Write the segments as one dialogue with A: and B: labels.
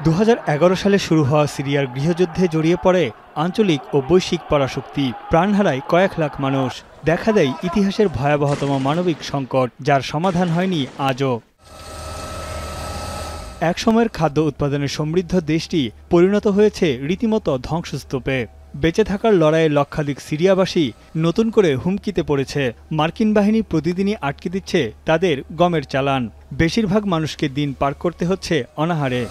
A: 2011 সালে শুরু হওয়া সিরিয়ার গৃহযুদ্ধে জড়িয়ে পড়ে আঞ্চলিক ও বৈশ্বিক পরাশক্তি। প্রাণ হারায় কয়েক লাখ মানুষ। দেখা দেয় ইতিহাসের ভয়াবহতম মানবিক সংকট, যার সমাধান হয়নি আজও। একসময়ের খাদ্য উৎপাদনে সমৃদ্ধ দেশটি পরিণত হয়েছে রীতিমতো ধ্বংসস্তূপে। বেঁচে থাকার লড়াইয়ে লক্ষাধিক সিরিয়াবাসী নতুন করে হুমকিতে পড়েছে। মার্কিন বাহিনী প্রতিদিনই আটকে দিচ্ছে তাদের গমের চালান। বেশিরভাগ মানুষকে দিন পার করতে হচ্ছে অনাহারে।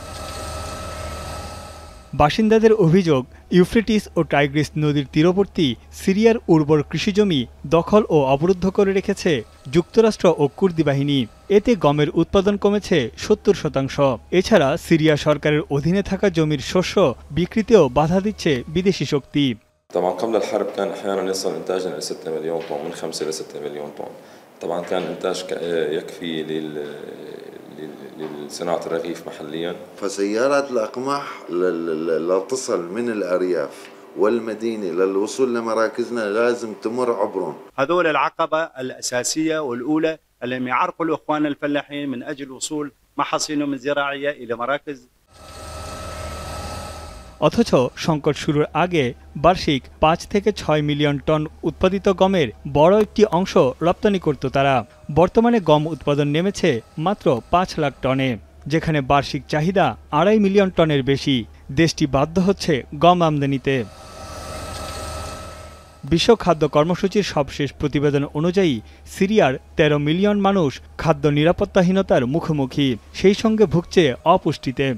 A: বাসিন্দাদের অভিযোগ, ইউফ্রেটিস ও টাইগ্রিস নদীর তীরবর্তী সিরিয়ার উর্বর কৃষিজমি দখল ও অবরুদ্ধ করে রেখেছে যুক্তরাষ্ট্র ও কুর্দি বাহিনী। এতে গমের উৎপাদন কমেছে 70%। এছাড়া সিরিয়া সরকারের অধীনে থাকা জমির শস্য বিক্রিতেও বাধা দিচ্ছে বিদেশি শক্তি।
B: طبعا قبل الحرب كان احيانا يصل انتاجنا ل 6 مليون طن، من 5 ل 6 مليون طن. طبعا كان انتاج يكفي لصناعة الرغيف محليا.
C: فسيارات الأقماح لا تصل من الأرياف والمدينة للوصول لمراكزنا لازم تمر عبرهم.
D: هذول العقبة الأساسية والأولى اللي يعرقلوا إخواننا الفلاحين من أجل وصول محاصيلهم الزراعية إلى مراكز.
A: অথচ সংকট শুরুর আগে বার্ষিক 5 থেকে 6 মিলিয়ন টন উৎপাদিত গমের বড় একটি অংশ রপ্তানি করত তারা। বর্তমানে গম উৎপাদন নেমেছে মাত্র 5 লাখ টনে, যেখানে বার্ষিক চাহিদা 2.5 মিলিয়ন টনের বেশি। দেশটি বাধ্য হচ্ছে গম আমদানিতে। বিশ্ব খাদ্য কর্মসূচির সবশেষ প্রতিবেদন অনুযায়ী সিরিয়ার 13 মিলিয়ন মানুষ খাদ্য নিরাপত্তাহীনতার মুখোমুখি, সেই সঙ্গে ভুগছে অপুষ্টিতে।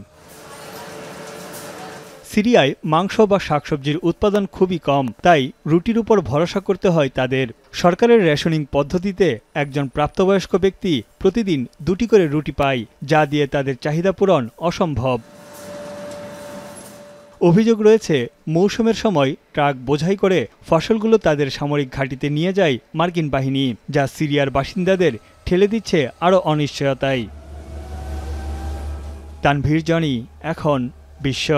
A: সিরিয়ায় মাংস বা শাকসবজির উৎপাদন খুবই কম, তাই রুটির উপর ভরসা করতে হয় তাদের। সরকারের রেশনিং পদ্ধতিতে একজন প্রাপ্তবয়স্ক ব্যক্তি প্রতিদিন 2টি করে রুটি পায়, যা দিয়ে তাদের চাহিদা পূরণ অসম্ভব। অভিযোগ রয়েছে, মৌসুমের সময় ট্রাক বোঝাই করে ফসলগুলো তাদের সামরিক ঘাঁটিতে নিয়ে যায় মার্কিন বাহিনী, যা সিরিয়ার বাসিন্দাদের ঠেলে দিচ্ছে আরও অনিশ্চয়তায়। তানভীর জনি, এখন বিশ্ব।